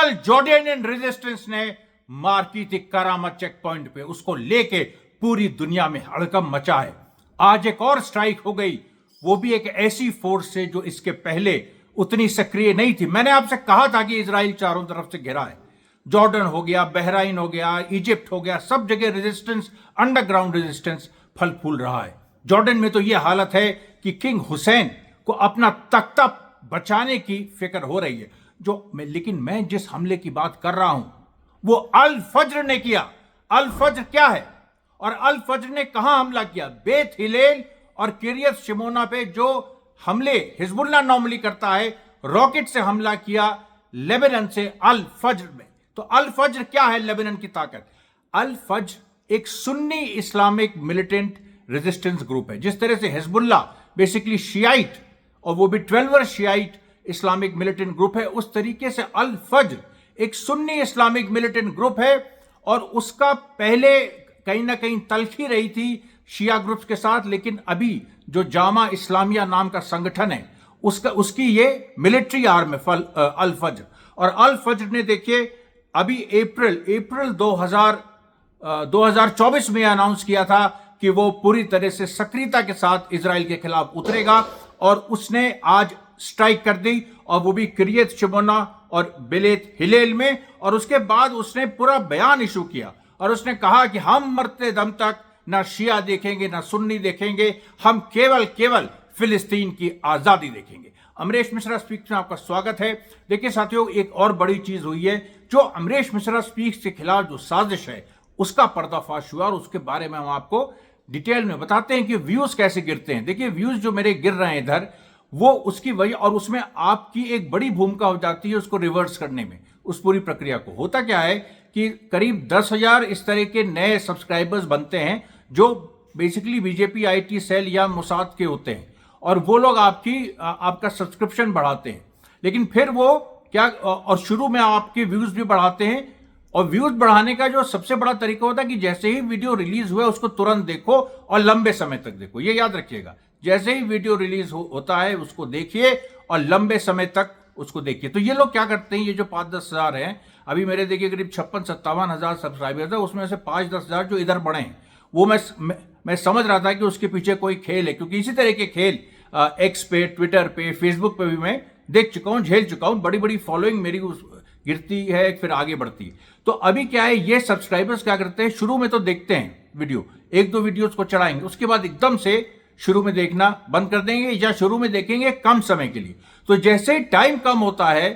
कल Jordanian resistance ने मार की थी करामा चेक पॉइंट पे, उसको लेके पूरी दुनिया में हड़कंप मचा है। आज एक और स्ट्राइक हो गई, वो भी एक ऐसी फोर्स से जो इसके पहले उतनी सक्रिय नहीं थी। मैंने आपसे कहा था कि इजराइल चारों तरफ से घिरा है, जॉर्डन हो गया, बहराइन हो गया, इजिप्ट हो गया, सब जगह रेजिस्टेंस, अंडरग्राउंड रेजिस्टेंस फल फूल रहा है। जॉर्डन में तो यह हालत है कि किंग हुसैन को अपना तख्ता बचाने की फिक्र हो रही है। लेकिन मैं जिस हमले की बात कर रहा हूं वो अल फज्र ने किया। अल फज्र क्या है और अल फज्र ने कहां हमला किया? बेत हिलेल और किरियत शिमोना पे जो हमले हिजबुल्लाह नॉर्मली करता है, रॉकेट से हमला किया लेबनान से अल फज्र में। तो अल फज्र क्या है लेबनान की ताकत? अल फज्र एक Sunni Islamic militant resistance group है। जिस तरह से हिजबुल्लाह बेसिकली शियाइट और वो भी 12 शियाइट इस्लामिक मिलिटेंट ग्रुप है, उस तरीके से अल फज्र एक सुन्नी इस्लामिक मिलिटेंट ग्रुप है। और उसका पहले कहीं ना कहीं तलखी रही थी शिया ग्रुप्स के साथ, लेकिन अभी जो जामा इस्लामिया नाम का संगठन है उसकी ये मिलिट्री आर्म है अल फज्र। और अल फज्र ने देखिए अभी अप्रैल 2024 में अनाउंस किया था कि वो पूरी तरह से सक्रियता के साथ इजराइल के खिलाफ उतरेगा, और उसने आज स्ट्राइक कर दी, और वो भी किरियत शिमोना और बेलेत हिलेल में। और उसके बाद उसने पूरा बयान इशू किया और उसने कहा कि हम मरते दम तक ना शिया देखेंगे ना सुन्नी देखेंगे, हम केवल फिलिस्तीन की आजादी देखेंगे। अमरीश मिश्रा स्पीक्स में आपका स्वागत है। देखिए साथियों, एक और बड़ी चीज हुई है, जो अमरीश मिश्रा स्पीक्स के खिलाफ जो साजिश है उसका पर्दाफाश हुआ, और उसके बारे में हम आपको डिटेल में बताते हैं कि व्यूज कैसे गिरते हैं। देखिए व्यूज जो मेरे गिर रहे हैं इधर, वो उसकी वजह, और उसमें आपकी एक बड़ी भूमिका हो जाती है उसको रिवर्स करने में, उस पूरी प्रक्रिया को। होता क्या है कि करीब 10,000 इस तरह के नए सब्सक्राइबर्स बनते हैं जो बेसिकली बीजेपी आईटी सेल या मोसाद के होते हैं, और वो लोग आपका सब्सक्रिप्शन बढ़ाते हैं। लेकिन फिर वो क्या, और शुरू में आपके व्यूज भी बढ़ाते हैं, और व्यूज बढ़ाने का जो सबसे बड़ा तरीका होता है कि जैसे ही वीडियो रिलीज हुआ उसको तुरंत देखो और लंबे समय तक देखो। ये याद रखिएगा, जैसे ही वीडियो रिलीज होता है उसको देखिए और लंबे समय तक उसको देखिए। तो ये लोग क्या करते हैं, ये जो 5-10 हजार हैं, अभी मेरे देखिए करीब 56-57 हजार सब्सक्राइबर्स है, उसमें से 5-10 हजार जो इधर बढ़े हैं, वो मैं समझ रहा था कि उसके पीछे कोई खेल है, क्योंकि इसी तरह के खेल एक्स पे, ट्विटर पे, फेसबुक पे भी मैं देख चुका हूं, झेल चुका हूं। बड़ी बड़ी फॉलोइंग मेरी गिरती है फिर आगे बढ़ती है। तो अभी क्या है, ये सब्सक्राइबर्स क्या करते हैं, शुरू में तो देखते हैं वीडियो, 1-2 वीडियोस को चढ़ाएंगे, उसके बाद एकदम से शुरू में देखना बंद कर देंगे, या शुरू में देखेंगे कम समय के लिए। तो जैसे टाइम कम होता है,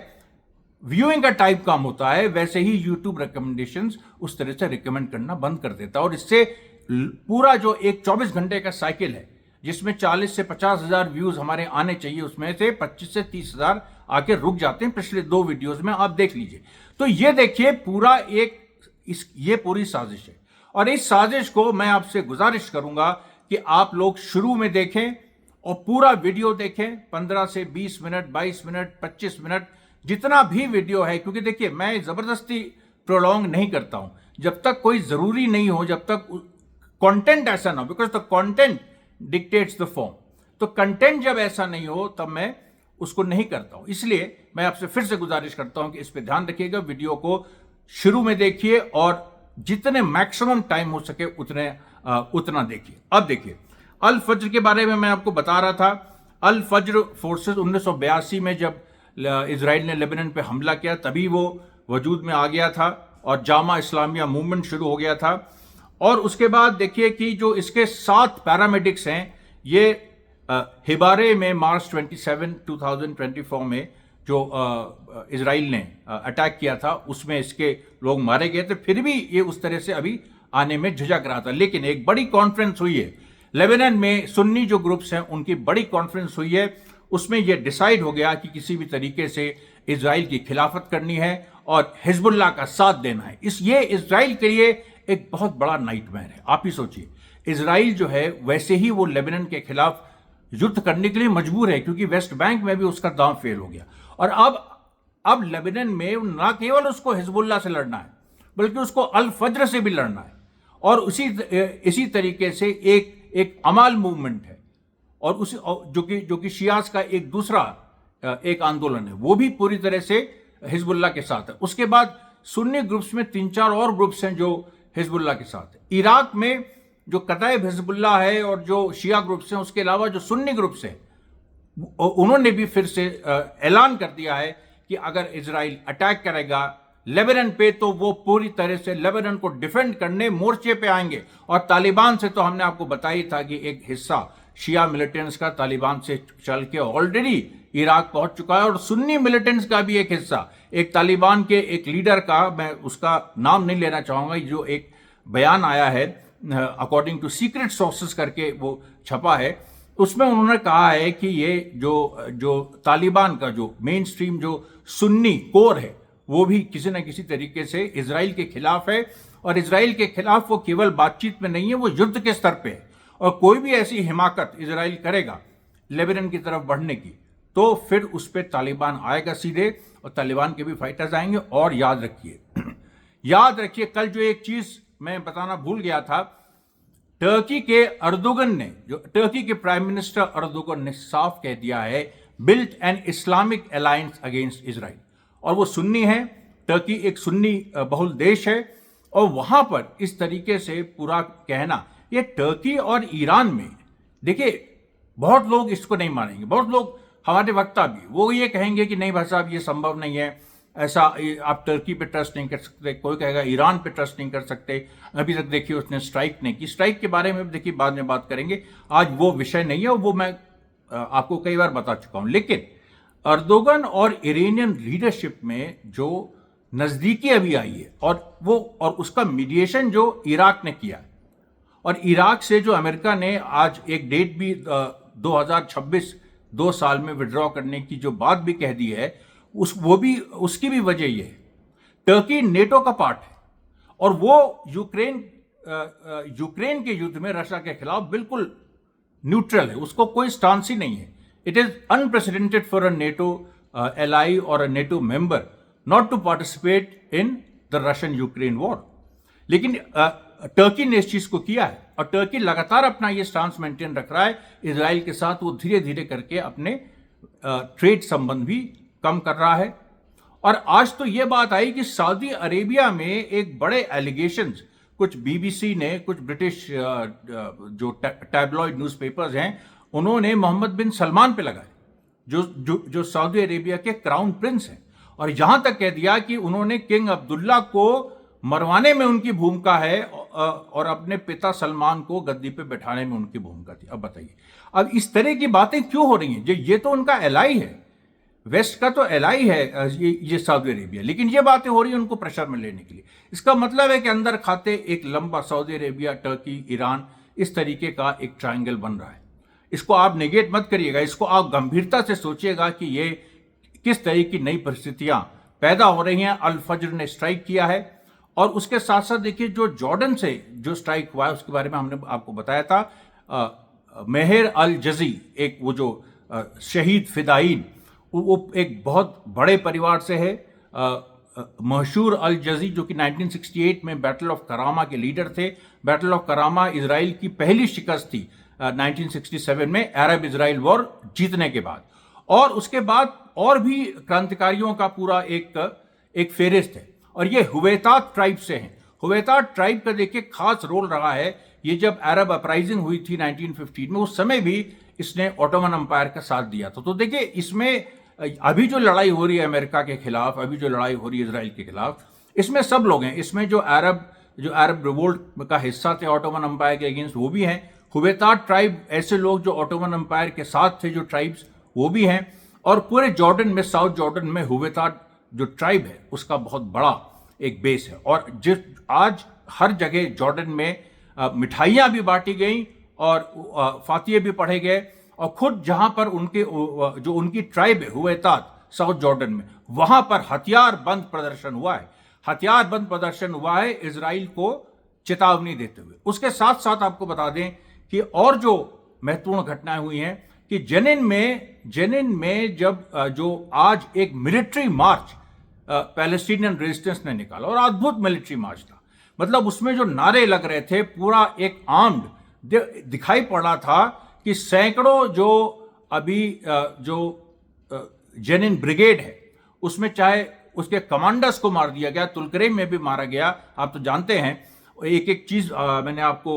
व्यूइंग का टाइम कम होता है, वैसे ही यूट्यूब रिकमेंडेशंस उस तरह से रिकमेंड करना बंद कर देता है। और इससे पूरा जो एक 24 घंटे का साइकिल है, जिसमें 40 से 50 हजार व्यूज हमारे आने चाहिए, उसमें से 25 से 30 हजार आके रुक जाते हैं। पिछले 2 वीडियोस में आप देख लीजिए। तो ये देखिए पूरा ये पूरी साजिश है, और इस साजिश को मैं आपसे गुजारिश करूंगा कि आप लोग शुरू में देखें और पूरा वीडियो देखें, 15 से 20 मिनट, 22 मिनट, 25 मिनट, जितना भी वीडियो है। क्योंकि देखिए मैं जबरदस्ती प्रोलॉन्ग नहीं करता हूं, जब तक कोई जरूरी नहीं हो, जब तक कंटेंट ऐसा ना हो, because the content dictates the form. तो कंटेंट जब ऐसा नहीं हो तब मैं उसको नहीं करता हूं। इसलिए मैं आपसे फिर से गुजारिश करता हूं कि इस पे ध्यान रखिएगा, वीडियो को शुरू में देखिए और जितने मैक्सिमम टाइम हो सके उतना देखिए। अब देखिए अल फज्र के बारे में मैं आपको बता रहा था। अल फज्र फोर्सेस 1982 में जब इजराइल ने लेबनान पे हमला किया तभी वो वजूद में आ गया था, और जामा इस्लामिया मूवमेंट शुरू हो गया था। और उसके बाद देखिए कि जो इसके 7 पैरामेडिक्स हैं, ये हिबारे में मार्च 27, 2024 में जो इजराइल ने अटैक किया था, उसमें इसके लोग मारे गए थे। फिर भी ये उस तरह से अभी आने में झिझक रहा था। लेकिन एक बड़ी कॉन्फ्रेंस हुई है लेबनान में, सुन्नी जो ग्रुप्स हैं उनकी बड़ी कॉन्फ्रेंस हुई है, उसमें यह डिसाइड हो गया कि किसी भी तरीके से इजराइल की खिलाफत करनी है और हिजबुल्लाह का साथ देना है। ये इजराइल के लिए एक बहुत बड़ा नाइटमेयर है। आप ही सोचिए, इजराइल जो है वैसे ही वो लेबनान के खिलाफ युद्ध करने के लिए मजबूर है, क्योंकि वेस्ट बैंक में भी उसका दांव फेल हो गया। और अब लेबनान में ना केवल उसको हिजबुल्लाह से लड़ना है, बल्कि उसको अल फज्र से भी लड़ना है। और इसी तरीके से एक अमाल मूवमेंट है, और उसी जो कि शियास का एक दूसरा एक आंदोलन है, वो भी पूरी तरह से हिजबुल्लाह के साथ है। उसके बाद सुन्नी ग्रुप्स में 3-4 और ग्रुप्स हैं जो हिजबुल्लाह के साथ है। इराक में जो कताइब हिजबुल्लाह है और जो शिया ग्रुप्स हैं, उसके अलावा जो सुन्नी ग्रुप्स हैं, उन्होंने भी फिर से ऐलान कर दिया है कि अगर इजराइल अटैक करेगा लेबनान पे तो वो पूरी तरह से लेबनान को डिफेंड करने मोर्चे पे आएंगे। और तालिबान से तो हमने आपको बताया था कि एक हिस्सा शिया मिलिटेंट्स का तालिबान से चल के ऑलरेडी इराक पहुंच चुका है, और सुन्नी मिलिटेंट्स का भी एक हिस्सा, एक तालिबान के एक लीडर का, मैं उसका नाम नहीं लेना चाहूंगा, जो एक बयान आया है अकॉर्डिंग टू सीक्रेट सोर्सेस करके वो छपा है, उसमें उन्होंने कहा है कि ये जो तालिबान का जो मेन स्ट्रीम जो सुन्नी कोर है वो भी किसी न किसी तरीके से इजराइल के खिलाफ है। और इजराइल के खिलाफ वो केवल बातचीत में नहीं है, वो युद्ध के स्तर पे है। और कोई भी ऐसी हिमाकत इजराइल करेगा लेबनान की तरफ बढ़ने की, तो फिर उस पर तालिबान आएगा सीधे, और तालिबान के भी फाइटर्स आएंगे। और याद रखिए कल जो एक चीज मैं बताना भूल गया था, टर्की के अर्दोगन ने, जो टर्की के प्राइम मिनिस्टर अर्दोगन ने साफ कह दिया है, built an Islamic alliance against Israel. और वो सुन्नी है, टर्की एक सुन्नी बहुल देश है, और वहां पर इस तरीके से पूरा कहना, ये टर्की और ईरान में, देखिए बहुत लोग इसको नहीं मानेंगे, बहुत लोग हमारे वक्ता भी वो ये कहेंगे कि नहीं भाई साहब ये संभव नहीं है, ऐसा आप टर्की पे ट्रस्ट नहीं कर सकते, कोई कहेगा ईरान पे ट्रस्ट नहीं कर सकते, अभी तक देखिए उसने स्ट्राइक नहीं की। स्ट्राइक के बारे में देखिए बाद में बात करेंगे, आज वो विषय नहीं है, वो मैं आपको कई बार बता चुका हूं। लेकिन अर्दोगन और इरानियन लीडरशिप में जो नजदीकी अभी आई है, और उसका मीडिएशन जो इराक ने किया, और इराक से जो अमेरिका ने आज एक डेट भी 2026 2 साल में विड्रॉ करने की जो बात भी कह दी है, उसकी भी वजह ये है, टर्की नेटो का पार्ट है, और वो यूक्रेन के युद्ध में रशिया के खिलाफ बिल्कुल न्यूट्रल है, उसको कोई स्टांस ही नहीं है। It is unprecedented for a NATO ally और a NATO member not to participate in the Russian Ukraine war. लेकिन टर्की ने इस चीज को किया है, और टर्की लगातार अपना ये स्टांस मेंटेन रख रहा है इजराइल के साथ। वो धीरे धीरे करके अपने ट्रेड संबंध भी कम कर रहा है। और आज तो ये बात आई कि सऊदी अरेबिया में एक बड़े एलिगेशंस, कुछ बीबीसी ने, कुछ ब्रिटिश जो टैबलॉइड न्यूज़पेपर्स हैं, उन्होंने मोहम्मद बिन सलमान पे लगाए, जो सऊदी अरेबिया के क्राउन प्रिंस हैं, और यहां तक कह दिया कि उन्होंने किंग अब्दुल्ला को मरवाने में उनकी भूमिका है, और अपने पिता सलमान को गद्दी पे बैठाने में उनकी भूमिका थी। अब बताइए, अब इस तरह की बातें क्यों हो रही हैं? ये तो उनका एलाई है, वेस्ट का तो एलाई है ये सऊदी अरेबिया, लेकिन ये बातें हो रही हैं उनको प्रेशर में लेने के लिए। इसका मतलब है कि अंदर खाते एक लंबा सऊदी अरेबिया, टर्की, ईरान, इस तरीके का एक ट्रायंगल बन रहा है। इसको आप नेगेट मत करिएगा, इसको आप गंभीरता से सोचिएगा कि ये किस तरह की नई परिस्थितियां पैदा हो रही हैं। अल फज्र ने स्ट्राइक किया है, और उसके साथ साथ देखिए जो जॉर्डन से जो स्ट्राइक हुआ है उसके बारे में हमने आपको बताया था। मेहर अल जजी, एक वो जो शहीद फिदाइन, वो एक बहुत बड़े परिवार से है। मशहूर अल जजी जो कि 1968 में बैटल ऑफ करामा के लीडर थे। बैटल ऑफ करामा इजराइल की पहली शिकस्त थी 1967 में अरब इजराइल वॉर जीतने के बाद। और उसके बाद और भी क्रांतिकारियों का पूरा एक फेरिस्त है, और ये हुवैतात ट्राइब से हैं। हुवैतात ट्राइब का देखिए खास रोल रहा है। ये जब अरब अपराइजिंग हुई थी 1915 में, उस समय भी इसने ऑटोमन एम्पायर का साथ दिया था। तो देखिए इसमें अभी जो लड़ाई हो रही है अमेरिका के खिलाफ, अभी जो लड़ाई हो रही है इजराइल के खिलाफ, इसमें सब लोग हैं। इसमें जो अरब रिवोल्ट का हिस्सा थे ऑटोमन एम्पायर के अगेंस्ट, वो भी हैं। हुवैतात ट्राइब, ऐसे लोग जो ऑटोमन एम्पायर के साथ थे, जो ट्राइब्स, वो भी हैं। और पूरे जॉर्डन में, साउथ जॉर्डन में हुवैतात जो ट्राइब है उसका बहुत बड़ा एक बेस है। और आज हर जगह जॉर्डन में मिठाइयाँ भी बांटी गई, और फातिये भी पढ़े गए, और खुद जहां पर उनकी ट्राइब है हुवैतात साउथ जॉर्डन में, वहां पर हथियार बंद प्रदर्शन हुआ है। हथियार बंद प्रदर्शन हुआ है इजराइल को चेतावनी देते हुए। उसके साथ साथ आपको बता दें कि और जो महत्वपूर्ण घटनाएं हुई हैं कि जेनिन में जब जो आज एक मिलिट्री मार्च पैलेस्टीनियन रेजिस्टेंस ने निकाला, और अद्भुत मिलिट्री मार्च था। मतलब उसमें जो नारे लग रहे थे, पूरा एक आर्म्ड दिखाई पड़ रहा था कि सैकड़ों जो अभी जो जेनिन ब्रिगेड है, उसमें चाहे उसके कमांडर्स को मार दिया गया, तुलकरेम में भी मारा गया, आप तो जानते हैं। एक एक चीज मैंने आपको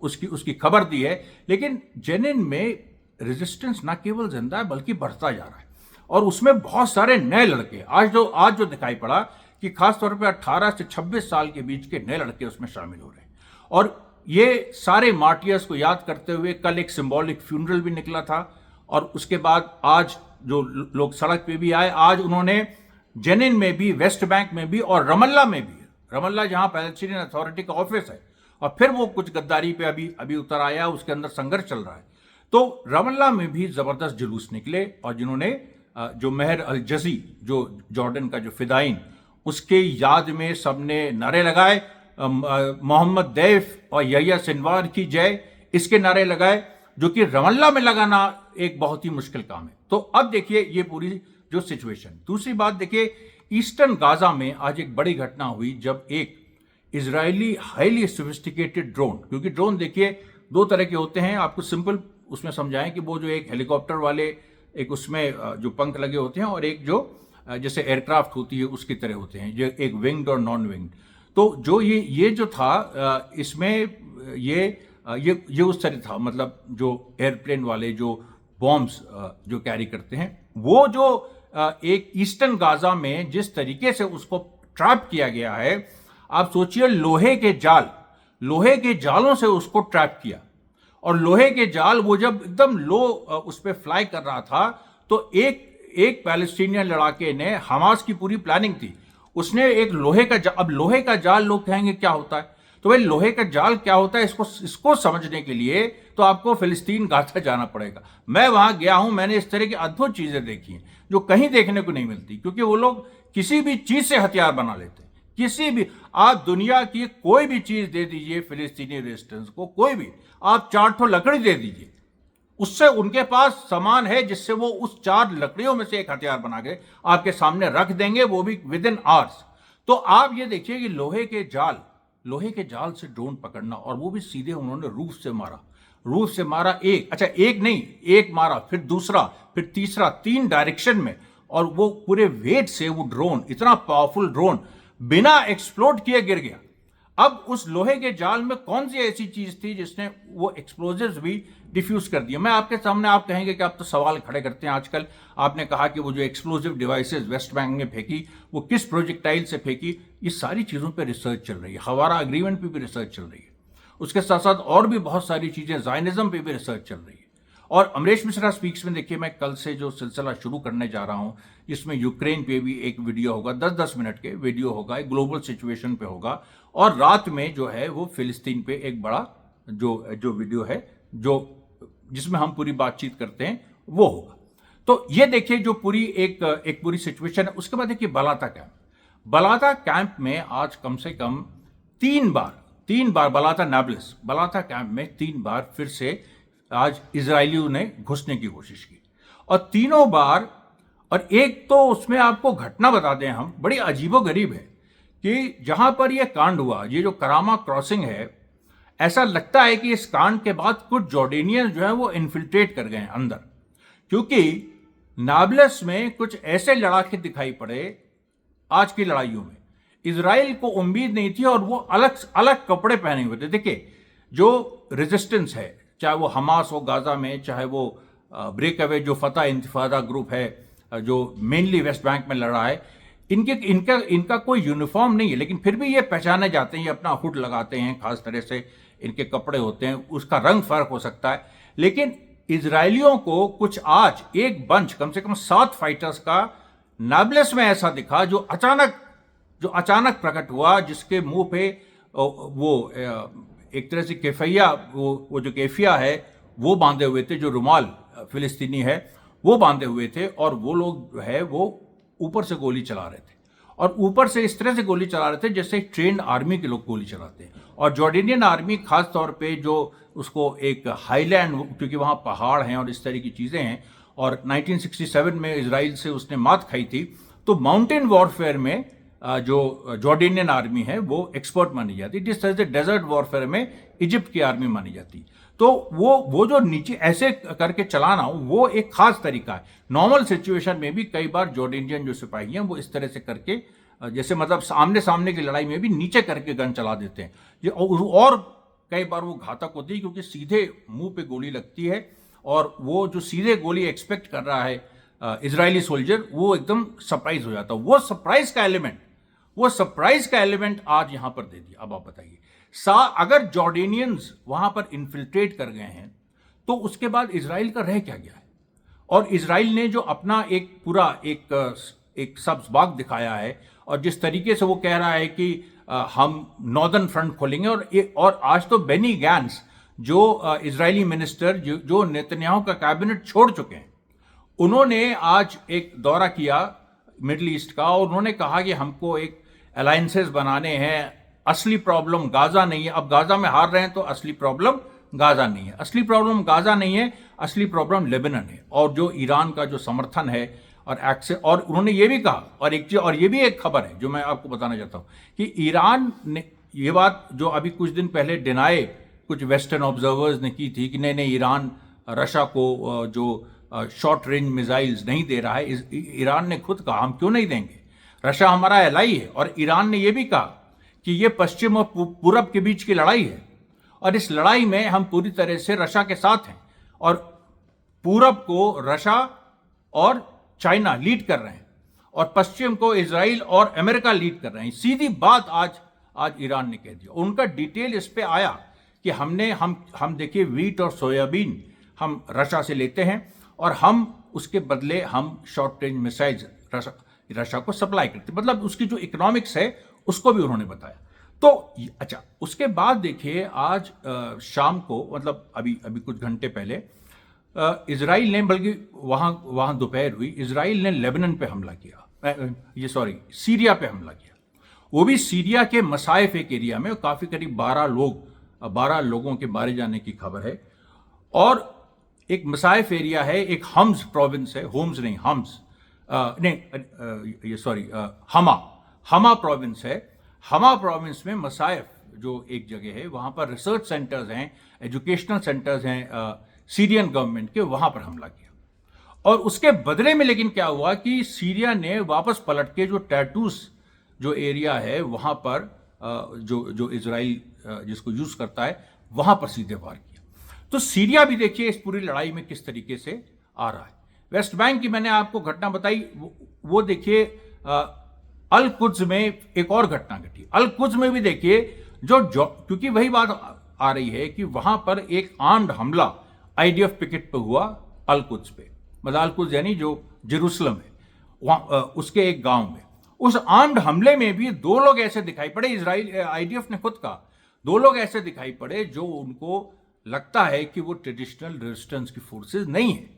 उसकी खबर दी है। लेकिन जेनिन में रेजिस्टेंस ना केवल जिंदा है बल्कि बढ़ता जा रहा है, और उसमें बहुत सारे नए लड़के आज जो दिखाई पड़ा कि खासतौर पे 18 से 26 साल के बीच के नए लड़के उसमें शामिल हो रहे हैं। और ये सारे मार्टियर्स को याद करते हुए कल एक सिंबॉलिक फ्यूनरल भी निकला था, और उसके बाद आज जो लोग सड़क पे भी आए, आज उन्होंने जेनिन में भी, वेस्ट बैंक में भी और रमल्ला में भी, रमल्ला जहां पैलेस्टीनियन अथॉरिटी का ऑफिस है, और फिर वो कुछ गद्दारी पे अभी उतर आया, उसके अंदर संघर्ष चल रहा है। तो रमल्ला में भी जबरदस्त जुलूस निकले, और जिन्होंने जो मेहर अल जजी, जो जॉर्डन का जो फिदाइन, उसके याद में सबने नारे लगाए, मोहम्मद दैफ और यहिया सिनवार की जय, इसके नारे लगाए, जो कि रमल्ला में लगाना एक बहुत ही मुश्किल काम है। तो अब देखिए ये पूरी जो सिचुएशन। दूसरी बात देखिए, ईस्टर्न गाजा में आज एक बड़ी घटना हुई, जब एक इजरायली हाईली सोफिस्टिकेटेड ड्रोन, क्योंकि ड्रोन देखिए दो तरह के होते हैं, आपको सिंपल उसमें समझाएं कि वो जो एक हेलीकॉप्टर वाले, एक उसमें जो पंख लगे होते हैं, और एक जो जैसे एयरक्राफ्ट होती है उसकी तरह होते हैं, जो एक विंग्ड और नॉन विंग्ड। तो जो ये जो था, इसमें ये उस तरह था, मतलब जो एयरप्लेन वाले जो बॉम्ब्स जो कैरी करते हैं, वो जो एक ईस्टर्न गाजा में जिस तरीके से उसको ट्रैप किया गया है, आप सोचिए लोहे के जालों से उसको ट्रैप किया, और लोहे के जाल वो जब एकदम लो उस पर फ्लाई कर रहा था, तो एक पैलेस्टीनियन लड़ाके ने, हमास की पूरी प्लानिंग थी, उसने एक लोहे का जाल, अब लोहे का जाल लोग कहेंगे क्या होता है, तो भाई लोहे का जाल क्या होता है, इसको समझने के लिए तो आपको फिलिस्तीन गाजा जाना पड़ेगा। मैं वहां गया हूं, मैंने इस तरह की अद्भुत चीजें देखी हैं जो कहीं देखने को नहीं मिलती, क्योंकि वो लोग किसी भी चीज से हथियार बना लेते हैं। किसी भी, आप दुनिया की कोई भी चीज दे दीजिए फिलिस्तीनी रेजिस्टेंस को, कोई भी, आप 4 ठो लकड़ी दे दीजिए, उससे उनके पास सामान है जिससे वो उस 4 लकड़ियों में से एक हथियार बना के आपके सामने रख देंगे, वो भी विद इन आवर्स। तो आप ये देखिए कि लोहे के जाल से ड्रोन पकड़ना, और वो भी सीधे उन्होंने रूफ से मारा, एक नहीं, एक मारा, फिर दूसरा, फिर तीसरा, 3 डायरेक्शन में, और वो पूरे वेट से वो ड्रोन, इतना पावरफुल ड्रोन, बिना एक्सप्लोड किए गिर गया। अब उस लोहे के जाल में कौन सी ऐसी चीज थी जिसने वो एक्सप्लोजिव्स भी डिफ्यूज कर दिया? मैं आपके सामने, आप कहेंगे कि आप तो सवाल खड़े करते हैं आजकल, आपने कहा कि वो जो एक्सप्लोजिव डिवाइसेस वेस्ट बैंक में फेंकी, वो किस प्रोजेक्टाइल से फेंकी, ये सारी चीजों पे रिसर्च चल रही है। हवारा एग्रीमेंट पे भी रिसर्च चल रही है, उसके साथ साथ और भी बहुत सारी चीजें, जायनिज्म पे भी रिसर्च चल रही है। और अमरीश मिश्रा स्पीक्स में देखिए, मैं कल से जो सिलसिला शुरू करने जा रहा हूं, जिसमें यूक्रेन पे भी एक वीडियो होगा, 10-10 मिनट के वीडियो होगा, एक ग्लोबल सिचुएशन पे होगा, और रात में जो है वो फिलिस्तीन पे एक बड़ा जो वीडियो है, जिसमें हम पूरी बातचीत करते हैं, वो होगा। तो ये देखिए जो पूरी एक पूरी सिचुएशन है। उसके बाद देखिए बलाता कैंप में आज कम से कम 3 बार बलाता कैंप में 3 बार फिर से आज इजरायलियों ने घुसने की कोशिश की, और तीनों बार, और एक तो उसमें आपको घटना बता दें हम, बड़ी अजीबोगरीब है कि जहां पर यह कांड हुआ, ये जो करामा क्रॉसिंग है, ऐसा लगता है कि इस कांड के बाद कुछ जॉर्डेनियंस जो है वो इन्फिल्ट्रेट कर गए अंदर, क्योंकि नाब्लस में कुछ ऐसे लड़ाके दिखाई पड़े आज की लड़ाइयों में, इजराइल को उम्मीद नहीं थी, और वो अलग अलग कपड़े पहने हुए थे। देखिए जो रेजिस्टेंस है, चाहे वो हमास हो गाजा में, चाहे वो ब्रेक अवे जो फतह इंतिफादा ग्रुप है जो मेनली वेस्ट बैंक में लड़ा है, इनका कोई यूनिफॉर्म नहीं है, लेकिन फिर भी ये पहचाने जाते हैं, ये अपना हुड लगाते हैं, खास तरह से इनके कपड़े होते हैं, उसका रंग फर्क हो सकता है। लेकिन इजरायलियों को कुछ आज एक बंच, कम से कम 7 फाइटर्स का नाब्लस में ऐसा दिखा, जो अचानक प्रकट हुआ, जिसके मुंह पे वो एक तरह से केफिया, वो जो केफिया है वो बांधे हुए थे, जो रुमाल फिलिस्तीनी है वो बांधे हुए थे, और वो लोग जो है वो ऊपर से गोली चला रहे थे, और ऊपर से इस तरह से गोली चला रहे थे जैसे ट्रेंड आर्मी के लोग गोली चलाते हैं। और जॉर्डेनियन आर्मी खास तौर पे जो उसको एक हाईलैंड, क्योंकि वहाँ पहाड़ हैं और इस तरह की चीज़ें हैं, और 1967 में इजराइल से उसने मात खाई थी, तो माउंटेन वॉरफेयर में जो जॉर्डेनियन आर्मी है वो एक्सपर्ट मानी जाती है, जिस तरह से डेजर्ट वॉरफेयर में इजिप्ट की आर्मी मानी जाती। तो वो जो नीचे ऐसे करके चलाना वो एक खास तरीका है। नॉर्मल सिचुएशन में भी कई बार जॉर्डेनियन जो सिपाही हैं वो इस तरह से करके जैसे मतलब सामने सामने की लड़ाई में भी नीचे करके गन चला देते हैं। ये और कई बार वो घातक होती है क्योंकि सीधे मुंह पे गोली लगती है और वो जो सीधे गोली एक्सपेक्ट कर रहा है इजरायली सोल्जर वो एकदम सरप्राइज हो जाता है। वो सरप्राइज का एलिमेंट आज यहां पर दे दिया। अब आप बताइए अगर जॉर्डेनियंस वहां पर इन्फिल्ट्रेट कर गए हैं तो उसके बाद इसराइल का रह क्या गया है? और इसराइल ने जो अपना एक पूरा एक सब्ज बाग दिखाया है और जिस तरीके से वो कह रहा है कि हम नॉर्दर्न फ्रंट खोलेंगे और आज तो बेनी गैंट्स जो इजरायली मिनिस्टर जो नेतन्याहू का कैबिनेट छोड़ चुके हैं, उन्होंने आज एक दौरा किया मिडिल ईस्ट का और उन्होंने कहा कि हमको एक अलायंसेस बनाने हैं। असली प्रॉब्लम गाजा नहीं है। अब गाजा में हार रहे हैं तो असली प्रॉब्लम गाजा नहीं है, असली प्रॉब्लम गाजा नहीं है, असली प्रॉब्लम लेबनान है और जो ईरान का जो समर्थन है और उन्होंने ये भी कहा और ये भी एक खबर है जो मैं आपको बताना चाहता हूं कि ईरान ने ये बात जो अभी कुछ दिन पहले डिनाई कुछ वेस्टर्न ऑब्जर्वर्स ने की थी कि नहीं ईरान रशिया को जो शॉर्ट रेंज मिसाइल्स नहीं दे रहा है। ईरान ने खुद कहा हम क्यों नहीं देंगे, रशिया हमारा एलाई है। और ईरान ने यह भी कहा कि यह पश्चिम और पूरब के बीच की लड़ाई है और इस लड़ाई में हम पूरी तरह से रशिया के साथ हैं और पूरब को रशिया और चाइना लीड कर रहे हैं और पश्चिम को इजराइल और अमेरिका लीड कर रहे हैं। सीधी बात आज ईरान ने कह दिया। उनका डिटेल इस पे आया कि हम देखिए वीट और सोयाबीन हम रशिया से लेते हैं और हम उसके बदले हम शॉर्ट रेंज मिसाइल्स रशिया को सप्लाई करते हैं। मतलब उसकी जो इकोनॉमिक्स है उसको भी उन्होंने बताया। तो अच्छा, उसके बाद देखिए आज शाम को मतलब अभी कुछ घंटे पहले इजराइल ने, बल्कि वहां दोपहर हुई, इजराइल ने लेबनान पे हमला किया, सीरिया पे हमला किया। वो भी सीरिया के मसाइफ एक एरिया में काफी करीब 12 लोगों के मारे जाने की खबर है। और एक मसाइफ एरिया है, एक हम्स प्रोविंस है, होम्स नहीं हम्स हमा प्रोविंस है। हमा प्रोविंस में मसाइफ जो एक जगह है वहां पर रिसर्च सेंटर्स हैं, एजुकेशनल सेंटर्स हैं सीरियन गवर्नमेंट के, वहां पर हमला किया। और उसके बदले में लेकिन क्या हुआ कि सीरिया ने वापस पलट के जो टैटूस जो एरिया है वहां पर जो इजराइल जिसको यूज करता है वहां पर सीधे वार किया। तो सीरिया भी देखिए इस पूरी लड़ाई में किस तरीके से आ रहा है। वेस्ट बैंक की मैंने आपको घटना बताई, वो देखिए अल कुद्स में एक और घटना घटी। अल कुद्स में भी देखिए क्योंकि वही बात आ रही है कि वहां पर एक आर्म्ड हमला आईडीएफ पिकेट पे हुआ अल कुद्स पे, मतलब अल कुद्स यानी जो जेरूसलम है वहां उसके एक गांव में। उस आर्म्ड हमले में भी 2 लोग ऐसे दिखाई पड़े, इजराइल आईडीएफ ने खुद कहा 2 लोग ऐसे दिखाई पड़े जो उनको लगता है कि वो ट्रेडिशनल रेजिस्टेंस की फोर्सेस नहीं है।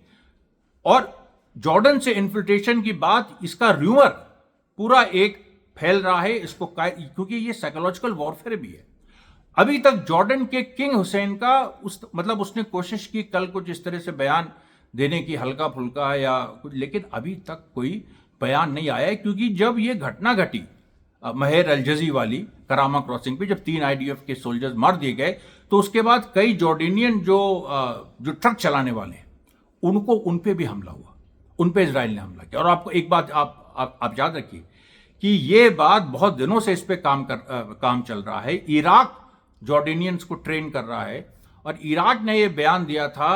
और जॉर्डन से इन्फिल्ट्रेशन की बात, इसका र्यूमर पूरा एक फैल रहा है इसको, क्योंकि ये साइकोलॉजिकल वॉरफेयर भी है। अभी तक जॉर्डन के किंग हुसैन का मतलब उसने कोशिश की कल कुछ इस तरह से बयान देने की हल्का फुल्का या कुछ, लेकिन अभी तक कोई बयान नहीं आया है। क्योंकि जब ये घटना घटी महर अलजजी वाली करामा क्रॉसिंग पे, जब 3 आईडीएफ के सोल्जर्स मार दिए गए, तो उसके बाद कई जॉर्डेनियन जो ट्रक चलाने वाले हैं उन पे भी हमला हुआ, उन पे इजराइल ने हमला किया। और आपको एक बात आप याद रखिए कि ये बात बहुत दिनों से इस पे काम चल रहा है। इराक जॉर्डेनियंस को ट्रेन कर रहा है और इराक ने ये बयान दिया था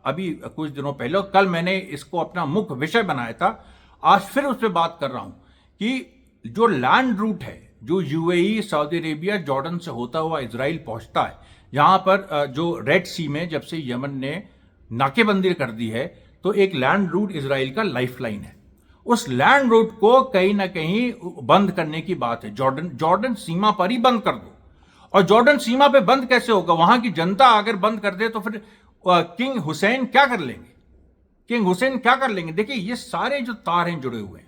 अभी कुछ दिनों पहले। कल मैंने इसको अपना मुख्य विषय बनाया था, आज फिर उस पर बात कर रहा हूं कि जो लैंड रूट है जो यूएई, सऊदी अरेबिया, जॉर्डन से होता हुआ इजराइल पहुंचता है, यहां पर जो रेड सी में जब से यमन ने नाकेबंदी कर दी है तो एक लैंड रूट इजराइल का लाइफलाइन है। उस लैंड रूट को कहीं ना कहीं बंद करने की बात है। जॉर्डन सीमा पर ही बंद कर दो। और जॉर्डन सीमा पे बंद कैसे होगा? वहां की जनता अगर बंद कर दे तो फिर किंग हुसैन क्या कर लेंगे? देखिए ये सारे जो तार हैं जुड़े हुए हैं।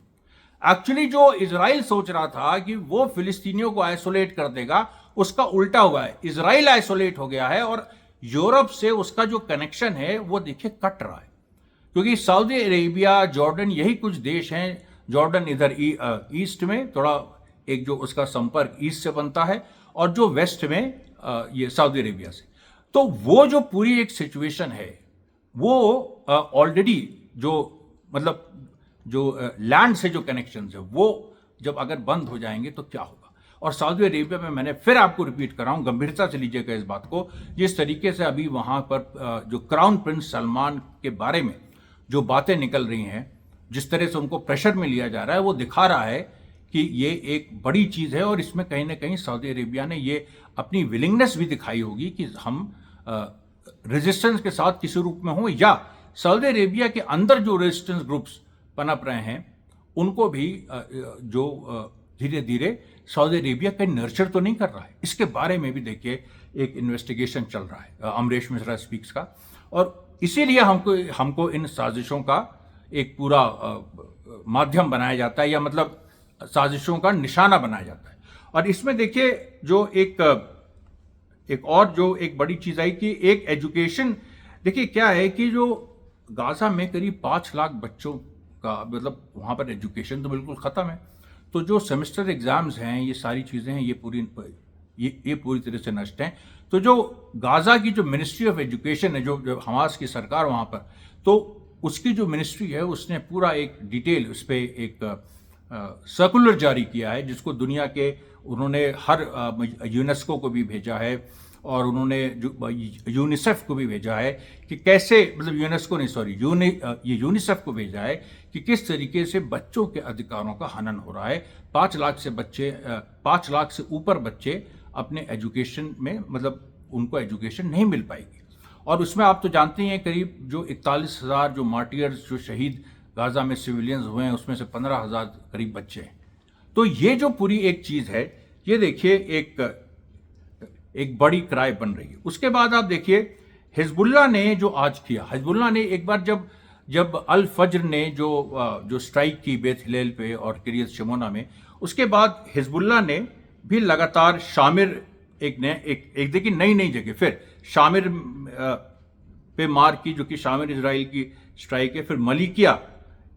एक्चुअली जो इजराइल सोच रहा था कि वो फिलिस्तीनियों को आइसोलेट कर देगा, उसका उल्टा हुआ है। इजराइल आइसोलेट हो गया है और यूरोप से उसका जो कनेक्शन है वो देखिए कट रहा है। क्योंकि सऊदी अरेबिया, जॉर्डन, यही कुछ देश हैं। जॉर्डन इधर ईस्ट में थोड़ा एक जो उसका संपर्क ईस्ट से बनता है और जो वेस्ट में ये सऊदी अरेबिया से। तो वो जो पूरी एक सिचुएशन है वो ऑलरेडी जो मतलब जो लैंड से जो कनेक्शन है वो जब अगर बंद हो जाएंगे तो क्या होगा। और सऊदी अरेबिया में मैंने फिर आपको रिपीट कर रहा हूं, गंभीरता से लीजिएगा इस बात को, जिस तरीके से अभी वहां पर जो क्राउन प्रिंस सलमान के बारे में जो बातें निकल रही हैं, जिस तरह से उनको प्रेशर में लिया जा रहा है, वो दिखा रहा है कि ये एक बड़ी चीज़ है। और इसमें कहीं ना कहीं सऊदी अरेबिया ने ये अपनी विलिंगनेस भी दिखाई होगी कि हम रेजिस्टेंस के साथ किसी रूप में हों, या सऊदी अरेबिया के अंदर जो रेजिस्टेंस ग्रुप्स पनप रहे हैं उनको भी जो धीरे धीरे सऊदी अरेबिया कहीं नर्चर तो नहीं कर रहा है। इसके बारे में भी देखिए एक इन्वेस्टिगेशन चल रहा है अमरीश मिश्रा स्पीक्स का, और इसीलिए हमको इन साजिशों का एक पूरा माध्यम बनाया जाता है, या मतलब साजिशों का निशाना बनाया जाता है। और इसमें देखिए जो एक और जो एक बड़ी चीज़ आई कि एक एजुकेशन, देखिए क्या है कि जो गाजा में करीब 5 लाख बच्चों का मतलब वहाँ पर एजुकेशन तो बिल्कुल ख़त्म है। तो जो सेमेस्टर एग्ज़ाम्स हैं, ये सारी चीज़ें हैं, ये पूरी तरह से नष्ट हैं। तो जो गाजा की जो मिनिस्ट्री ऑफ एजुकेशन है, जो हमास की सरकार वहाँ पर, तो उसकी जो मिनिस्ट्री है उसने पूरा एक डिटेल उस पर एक सर्कुलर जारी किया है, जिसको दुनिया के उन्होंने हर यूनेस्को को भी भेजा है और उन्होंने जो यूनिसेफ को भी भेजा है कि कैसे, मतलब यूनेस्को नहीं सॉरी ये यूनिसेफ को भेजा है कि किस तरीके से बच्चों के अधिकारों का हनन हो रहा है। 5 लाख से ऊपर बच्चे अपने एजुकेशन में मतलब उनको एजुकेशन नहीं मिल पाएगी। और उसमें आप तो जानते हैं करीब जो 41,000 जो मार्टियर्स जो शहीद गाजा में सिविलियंस हुए हैं, उसमें से 15,000 करीब बच्चे हैं। तो ये जो पूरी एक चीज़ है, ये देखिए एक बड़ी क्राई बन रही है। उसके बाद आप देखिए हिजबुल्लाह ने जो आज किया, हिजबुल्लाह ने एक बार जब अल फज्र ने जो स्ट्राइक की बेत हिलेल पे और किरियत शमोना में, उसके बाद हिजबुल्लाह ने भी लगातार शामिर एक देखिए नई जगह फिर शामिर पे मार की, जो कि शामिर इजराइल की स्ट्राइक है। फिर मलिकिया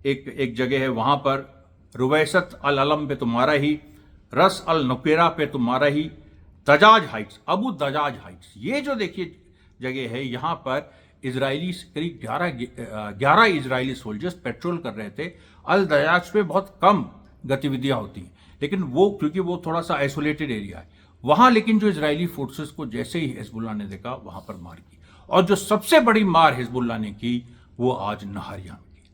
एक जगह है, वहाँ पर रुवैसत अल अलम पे तो मारा ही, रस अल नुकेरा पे तो मारा ही, दजाज हाइट्स, अबू दजाज हाइट्स, ये जो देखिए जगह है, यहाँ पर इजरायली करीब 11 इजरायली सोल्जर्स पेट्रोल कर रहे थे। अल दजाज पे बहुत कम गतिविधियाँ होती हैं, लेकिन वो क्योंकि वो थोड़ा सा आइसोलेटेड एरिया है वहाँ, लेकिन जो इजरायली फोर्सेस को जैसे ही हिजबुल्लाह ने देखा वहाँ पर मार की। और जो सबसे बड़ी मार हिजबुल्लाह ने की वो आज नहारिया में की।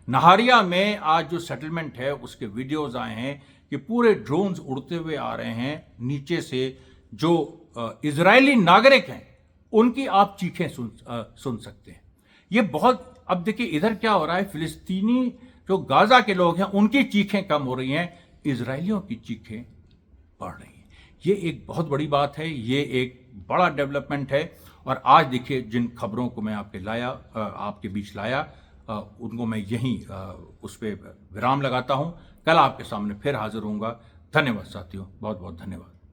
नहारिया में आज जो सेटलमेंट है उसके वीडियोज आए हैं कि पूरे ड्रोन्स उड़ते हुए आ रहे हैं नीचे से, जो इजरायली नागरिक हैं उनकी आप चीखें सुन सकते हैं। ये बहुत, अब देखिए इधर क्या हो रहा है, फिलिस्तीनी जो गाजा के लोग हैं उनकी चीखें कम हो रही हैं, इजरायलियों की चीखें बढ़ रही हैं। ये एक बहुत बड़ी बात है, ये एक बड़ा डेवलपमेंट है। और आज देखिए जिन खबरों को मैं आपके बीच लाया, उनको मैं यहीं उस पर विराम लगाता हूँ। कल आपके सामने फिर हाजिर होऊंगा। धन्यवाद साथियों, बहुत बहुत धन्यवाद।